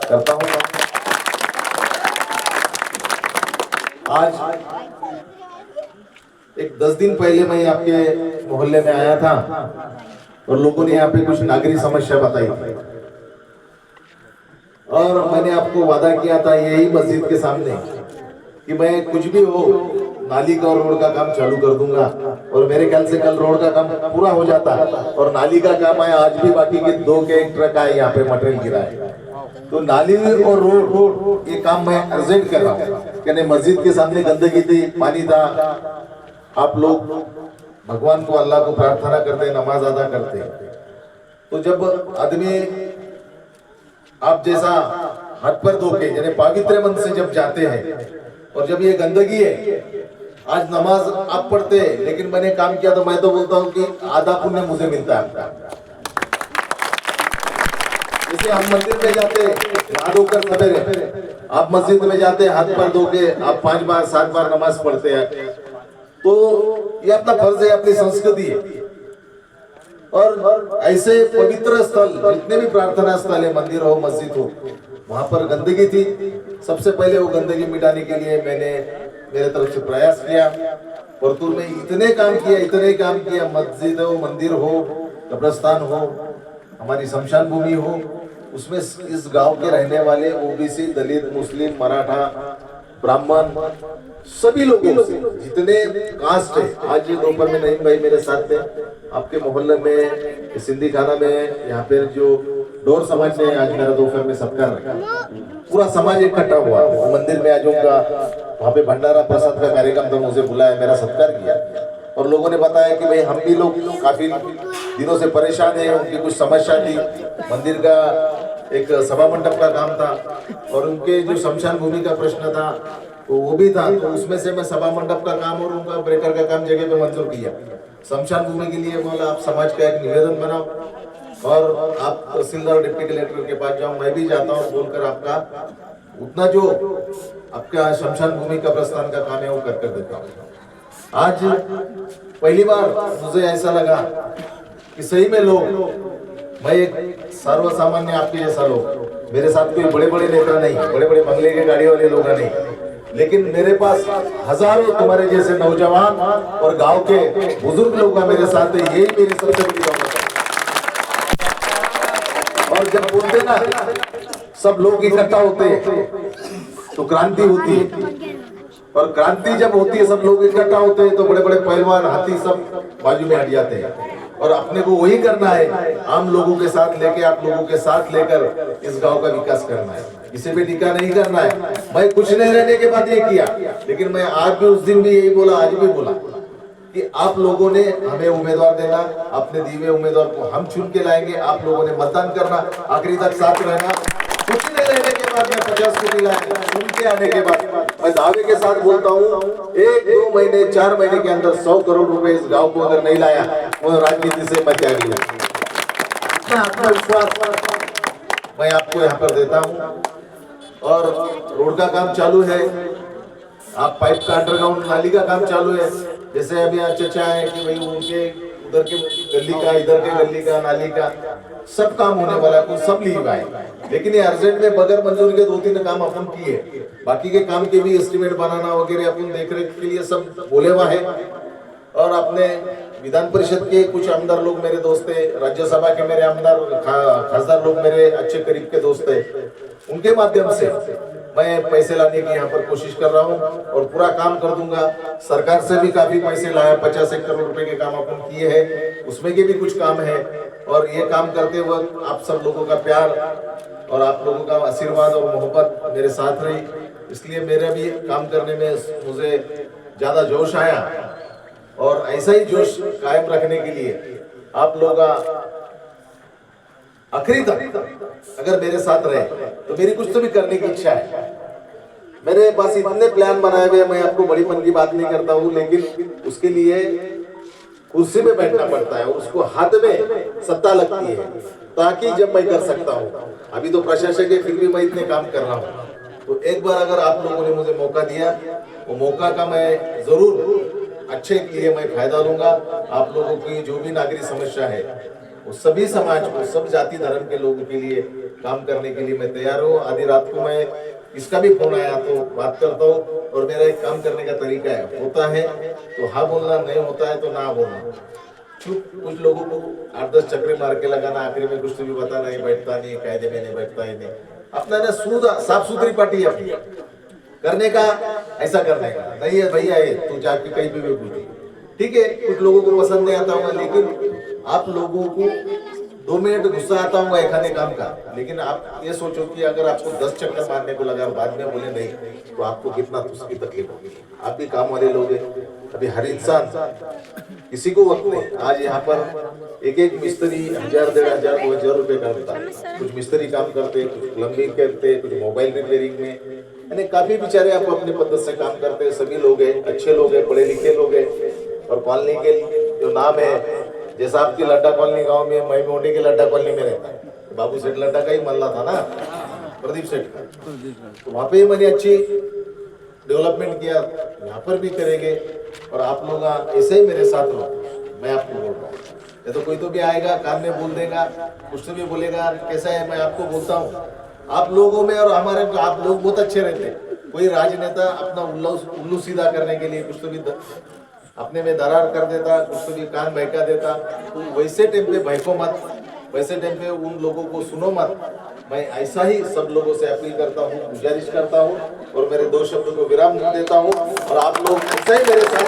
करता हूँ। आज एक 10 दिन पहले मैं आपके मोहल्ले में आया था और लोगों ने यहाँ पे कुछ नागरिक समस्या बताई थी और मैंने आपको वादा किया था यही मस्जिद के सामने कि मैं कुछ भी हो नाली का और रोड का काम चालू कर दूंगा। और मेरे ख्याल से कल रोड का काम पूरा हो जाता और नाली का काम है आज भी बाकी के 2 के 1 ट्रक है यहाँ पे मटेरियल गिरा है। तो नाली और रोड ये काम मैं अर्जेंट कर रहा हूँ। कहने मस्जिद के सामने गंदगी थी, पानी था, आप लोग भगवान को अल्लाह को प्रार्थना करते, नमाज अदा करते। तो जब आदमी आप जैसा हाथ पर धो के यानी पवित्र मन से जब जाते हैं और जब ये गंदगी है, आज नमाज आप पढ़ते लेकिन मैंने काम किया तो मैं तो बोलता हूँ कि आधा पुण्य मुझे मिलता है। जैसे हम मंदिर में जाते नहा धोकर सवेरे, आप मस्जिद में जाते हाथ पर धो के आप 5 बार 7 बार नमाज पढ़ते हैं, तो ये अपना फर्ज है, अपनी संस्कृति है। और ऐसे पवित्र स्थल जितने भी प्रार्थना स्थल है, मंदिर हो मस्जिद हो, वहां पर गंदगी थी। सबसे पहले वो गंदगी मिटाने के लिए मैंने मेरे तरफ से प्रयास किया। परतूर में इतने काम किया, मस्जिद हो, मंदिर हो, कब्रिस्तान हो, हमारी शमशान भूमि हो, उसमें इस गांव के रहने वाले ओबीसी, दलित, मुस्लिम, मराठा, ब्राह्मण सभी लोगों से जितने कास्ट है। आज दोपहर में नईम भाई मेरे साथ थे, आपके मोहल्ले में सिंधी खाना में यहाँ पे जो डोर समाज ने आज मेरा दोपहर में सत्कार रखा, पूरा समाज इकट्ठा हुआ। मंदिर में आज उनका वहाँ पे भंडारा प्रसाद का कार्यक्रम था, मुझे बुलाया, मेरा सत्कार किया और लोगों ने बताया कि भाई हम भी लोग काफी दिनों से परेशान है, उनकी कुछ समस्या थी, मंदिर का एक सभा मंडप का काम था और उनके जो शमशान भूमि का प्रश्न था वो भी था। तो उसमें से मैं सभा मंडप का काम और उनका ब्रेकर का काम जगह पे मंजूर किया। शमशान भूमि के लिए बोला आप समाज का एक निवेदन बनाओ और आप तहसीलदार डिप्टी कलेक्टर के पास जाओ, मैं भी जाता हूँ बोलकर आपका उतना जो आपका शमशान भूमि का प्रस्थान का काम है वो कर देता हूँ। आज पहली बार मुझे ऐसा लगा कि सही में लोग, मैं एक सर्वसामान्य आपके जैसा लोग, मेरे साथ कोई बड़े बड़े नेता नहीं, बड़े बड़े बंगले के गाड़ी वाले लोग नहीं, लेकिन मेरे पास हजारों तुम्हारे जैसे नौजवान और गांव के बुजुर्ग लोग मेरे साथ है। यही मेरी सबसे बड़ी दौलत है। और जब बोलते ना सब लोग इकट्ठा होते हैं तो क्रांति होती है, और क्रांति जब होती है सब लोग इकट्ठा होते हैं तो बड़े बड़े पहलवान हाथी सब बाजू में हट जाते हैं। और अपने को वही करना है, आम लोगों के साथ लेके, आप लोगों के साथ लेकर इस गांव का विकास करना है, किसी पे टीका नहीं करना है। मैं कुछ नहीं रहने के बाद ये किया, लेकिन मैं आज भी, उस दिन भी यही बोला, आज भी बोला कि आप लोगों ने हमें उम्मीदवार देना, अपने दिए उम्मीदवार को हम चुन के लाएंगे, आप लोगों ने मतदान करना, आखिरी तक साथ रहना। कुछ नहीं रहने के बाद मैं 50 कोटी लाया, चुन के आने के बाद मैं दावे के साथ बोलता हूँ 1-2 महीने 4 महीने के अंदर 100 करोड़ रुपए इस गांव को अगर नहीं लाया वो राजनीति से मैं त्यागी। इतना आत्मविश्वास मैं आपको यहाँ पर देता हूँ। और रोड का काम चालू है, आप पाइप का अंडरग्राउंड नाली का काम चालू है। जैसे अभी चर्चा है कि भाई उनके उधर के गली का, इधर के गली का, नाली का सब काम होने वाला है, सब लीव आए। लेकिन ये अर्जेंट में बगैर मंजूरी के 2-3 काम अपन किए, बाकी के काम के भी एस्टिमेट बनाना वगैरह अपन देखरेख के लिए सब बोले हुआ है। और अपने विधान परिषद के कुछ आमदार लोग मेरे दोस्त है, राज्यसभा के मेरे आमदार खासदार लोग मेरे अच्छे करीब के दोस्त है, उनके माध्यम से मैं पैसे लाने की यहाँ पर कोशिश कर रहा हूँ और पूरा काम कर दूंगा। सरकार से भी काफी पैसे लाया, 50-1 करोड़ रुपए के काम अपन किए हैं, उसमें के भी कुछ काम है। और ये काम करते वक्त आप सब लोगों का प्यार और आप लोगों का आशीर्वाद और मोहब्बत मेरे साथ रही, इसलिए मेरा भी काम करने में मुझे ज्यादा जोश आया। और ऐसा ही जोश कायम रखने के लिए आप लोग आखिरी तक अगर मेरे साथ रहे तो मेरी कुछ तो भी करने की इच्छा है। मेरे पास इतने प्लान बनाए हुए, मैं आपको बड़ी मन की बात नहीं करता हूँ, लेकिन उसके लिए कुर्सी में बैठना पड़ता है, उसको हाथ में सत्ता लगती है ताकि जब मैं कर सकता हूँ। अभी तो प्रशासक है, फिर भी मैं इतने काम कर रहा हूँ। तो एक बार अगर आप लोगों ने मुझे मौका दिया, वो मौका का मैं जरूर अच्छे के लिए मैं फायदा लूंगा। आप लोगों की जो भी नागरिक समस्या है वो सभी समाज को, सब जाति धर्म के लोगों के लिए काम करने के लिए मैं तैयार हूँ। आधी रात को मैं इसका भी फोन आया तो बात करता हूँ। और मेरा एक काम करने का तरीका है, होता है तो हाँ बोलना, नहीं होता है तो ना बोलना। कुछ लोगों को 8-10 चक्रे मार के लगाना, आखिर में कुछ तो भी बता नहीं, बैठता नहीं, कायदे में नहीं बैठता ही नहीं। अपना ना साफ सुथरी पार्टी है अपनी, करने का ऐसा करने का नहीं है भैया, ये तू जाके कहीं पे भी बोली ठीक है। कुछ लोगों को पसंद नहीं आता होगा, लेकिन आप लोगों को 2 मिनट गुस्सा आता होगा एक आधे काम का, लेकिन आप ये सोचो कि अगर आपको 10 चक्कर मारने को लगा, बाद में बोले नहीं, तो आपको कितना उसकी तकलीफ होगी। आप भी काम वाले लोग हैं, अभी हर इंसान किसी को वक्त नहीं। आज यहाँ पर एक मिस्त्री 1000, 1500, 2000 रुपए करता है। कुछ मिस्त्री काम करते, कुछ प्लम्बिंग करते, कुछ मोबाइल रिपेयरिंग में, यानी काफी बेचारे आप अपने पद्धति से काम करते हैं। सभी लोग हैं, अच्छे लोग हैं, पढ़े लिखे लोग हैं। और कॉलोनी के जो नाम है, जैसा आपकी लड्डा कॉलोनी गांव में, मैं मोटी के लड्डा कॉलोनी में रहता है, बाबू सेठ लड्डा का ही मल्ला था ना, प्रदीप सेठ का, तो वहाँ पे मैंने अच्छी डेवलपमेंट किया, यहाँ पर भी करेंगे। और आप लोग ऐसे ही मेरे साथ रहो, मैं आपको बोल रहा हूँ। ये तो कोई तो भी आएगा, कान में बोल देगा, कुछ तो भी बोलेगा, कैसा है, मैं आपको बोलता हूँ आप लोगों में और हमारे, आप लोग बहुत अच्छे रहते हैं। कोई राजनेता अपना उल्लू सीधा करने के लिए कुछ तो भी अपने में दरार कर देता, कुछ तो भी कान बहका देता, तो वैसे टाइम पे बहको मत, वैसे टाइम पे उन लोगों को सुनो मत। मैं ऐसा ही सब लोगों से अपील करता हूँ, गुजारिश करता हूँ, और मेरे 2 शब्दों को विराम देता हूँ। और आप लोग ऐसा ही मेरे साथ